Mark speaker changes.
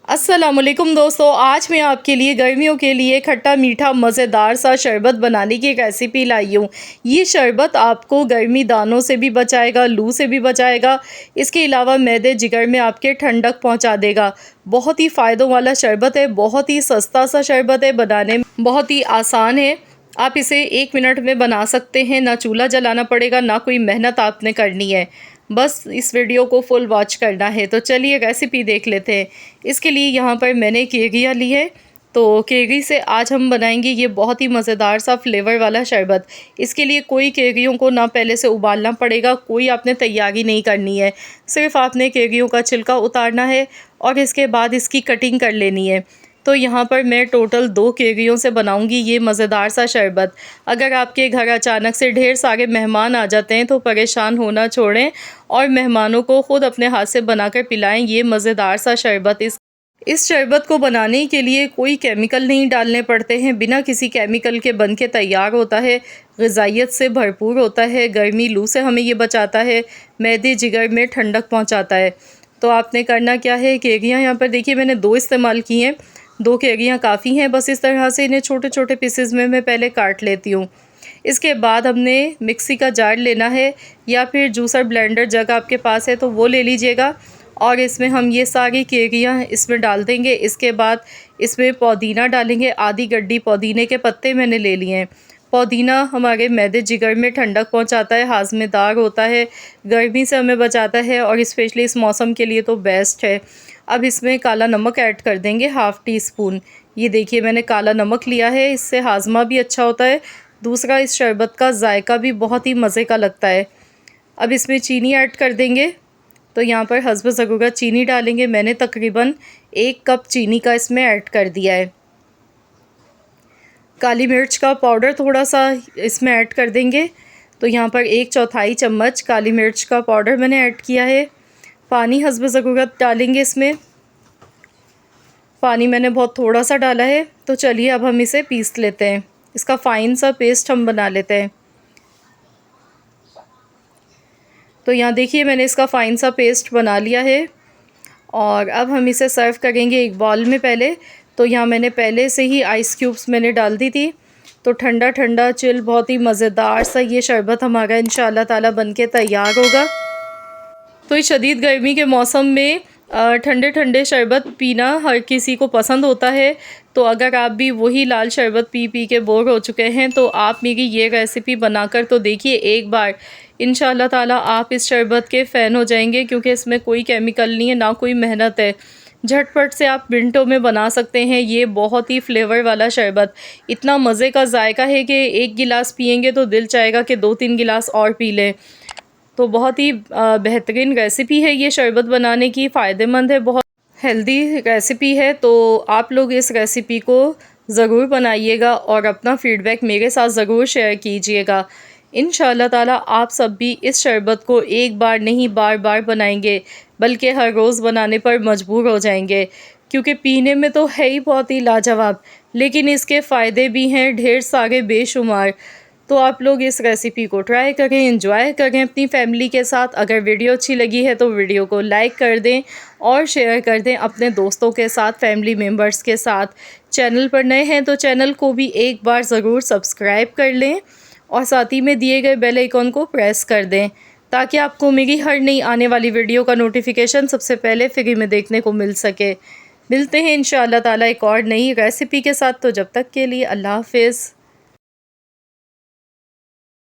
Speaker 1: अस्सलामुअलैकुम दोस्तों, आज मैं आपके लिए गर्मियों के लिए खट्टा मीठा मज़ेदार सा शरबत बनाने की एक रेसिपी लाई हूँ। ये शरबत आपको गर्मी दानों से भी बचाएगा, लू से भी बचाएगा। इसके अलावा मैदे जिगर में आपके ठंडक पहुँचा देगा। बहुत ही फ़ायदों वाला शरबत है, बहुत ही सस्ता सा शरबत है, बनाने में बहुत ही आसान है। आप इसे 1 मिनट में बना सकते हैं, ना चूल्हा जलाना पड़ेगा, ना कोई मेहनत आपने करनी है। बस इस वीडियो को फुल वॉच करना है। तो चलिए रेसिपी देख लेते हैं। इसके लिए यहाँ पर मैंने केरिया ली है, तो केरी से आज हम बनाएंगे ये बहुत ही मज़ेदार सा फ्लेवर वाला शरबत। इसके लिए कोई केरियों को ना पहले से उबालना पड़ेगा, कोई आपने तैयारी नहीं करनी है। सिर्फ आपने केरियों का छिलका उतारना है और इसके बाद इसकी कटिंग कर लेनी है। तो यहाँ पर मैं टोटल 2 केरियों से बनाऊंगी ये मज़ेदार सा शरबत। अगर आपके घर अचानक से ढेर सारे मेहमान आ जाते हैं तो परेशान होना छोड़ें और मेहमानों को ख़ुद अपने हाथ से बनाकर पिलाएं ये मज़ेदार सा शरबत। इस शरबत को बनाने के लिए कोई केमिकल नहीं डालने पड़ते हैं, बिना किसी केमिकल के बन के तैयार होता है। ग़िज़ाइयत से भरपूर होता है, गर्मी लू से हमें ये बचाता है, मैदे जिगर में ठंडक पहुँचाता है। तो आपने करना क्या है, केरियाँ यहाँ पर देखिए मैंने 2 इस्तेमाल की हैं। 2 केरियाँ काफ़ी हैं। बस इस तरह से इन्हें छोटे छोटे पीसेस में मैं पहले काट लेती हूँ। इसके बाद हमने मिक्सी का जार लेना है या फिर जूसर ब्लेंडर जग आपके पास है तो वो ले लीजिएगा और इसमें हम ये सारी केरियाँ इसमें डाल देंगे। इसके बाद इसमें पुदीना डालेंगे, आधी गड्डी पुदीने के पत्ते मैंने ले लिए हैं। पुदीना हमारे मैदे जिगर में ठंडक पहुंचाता है, हाज़मेदार होता है, गर्मी से हमें बचाता है और स्पेशली इस मौसम के लिए तो बेस्ट है। अब इसमें काला नमक ऐड कर देंगे, हाफ़ टी स्पून। ये देखिए मैंने काला नमक लिया है, इससे हाजमा भी अच्छा होता है। दूसरा, इस शरबत का जायका भी बहुत ही मज़े का लगता है। अब इसमें चीनी ऐड कर देंगे, तो यहाँ पर हस्ब ज़रूरत चीनी डालेंगे। मैंने तकरीबन 1 कप चीनी का इसमें ऐड कर दिया है। काली मिर्च का पाउडर थोड़ा सा इसमें ऐड कर देंगे, तो यहाँ पर 1/4 चम्मच काली मिर्च का पाउडर मैंने ऐड किया है। पानी हस्ब ज़रूरत डालेंगे इसमें। पानी मैंने बहुत थोड़ा सा डाला है। तो चलिए अब हम इसे पीस लेते हैं, इसका फ़ाइन सा पेस्ट हम बना लेते हैं। तो यहाँ देखिए मैंने इसका फ़ाइन सा पेस्ट बना लिया है और अब हम इसे सर्व करेंगे एक बाउल में पहले। तो यहाँ मैंने पहले से ही आइस क्यूब्स मैंने डाल दी थी, तो ठंडा ठंडा चिल बहुत ही मज़ेदार सा ये शरबत हमारा इंशाअल्लाह ताला बन के तैयार होगा। तो इस शदीद गर्मी के मौसम में ठंडे ठंडे शरबत पीना हर किसी को पसंद होता है। तो अगर आप भी वही लाल शरबत पी पी के बोर हो चुके हैं तो आप मेरी ये रेसिपी बनाकर तो देखिए एक बार, इंशाअल्लाह ताला आप इस शरबत के फ़ैन हो जाएंगे, क्योंकि इसमें कोई केमिकल नहीं है, ना कोई मेहनत है। झटपट से आप मिनटों में बना सकते हैं ये बहुत ही फ्लेवर वाला शरबत। इतना मज़े का जायका है कि 1 गिलास पिएंगे तो दिल चाहेगा कि 2-3 गिलास और पी लें। तो बहुत ही बेहतरीन रेसिपी है ये शरबत बनाने की, फ़ायदेमंद है, बहुत हेल्दी रेसिपी है। तो आप लोग इस रेसिपी को ज़रूर बनाइएगा और अपना फ़ीडबैक मेरे साथ ज़रूर शेयर कीजिएगा। इंशाअल्लाह ताला आप सब भी इस शरबत को एक बार नहीं बार बार बनाएंगे, बल्कि हर रोज़ बनाने पर मजबूर हो जाएंगे, क्योंकि पीने में तो है ही बहुत ही लाजवाब, लेकिन इसके फ़ायदे भी हैं ढेर सारे बेशुमार। तो आप लोग इस रेसिपी को ट्राई करें, एंजॉय करें अपनी फैमिली के साथ। अगर वीडियो अच्छी लगी है तो वीडियो को लाइक कर दें और शेयर कर दें अपने दोस्तों के साथ, फैमिली मेम्बर्स के साथ। चैनल पर नए हैं तो चैनल को भी एक बार ज़रूर सब्सक्राइब कर लें और साथ ही में दिए गए बेल आइकॉन को प्रेस कर दें, ताकि आपको मेरी हर नई आने वाली वीडियो का नोटिफिकेशन सबसे पहले फ्री में देखने को मिल सके। मिलते हैं इंशाअल्लाह ताला एक और नई रेसिपी के साथ। तो जब तक के लिए अल्लाह हाफ़िज़।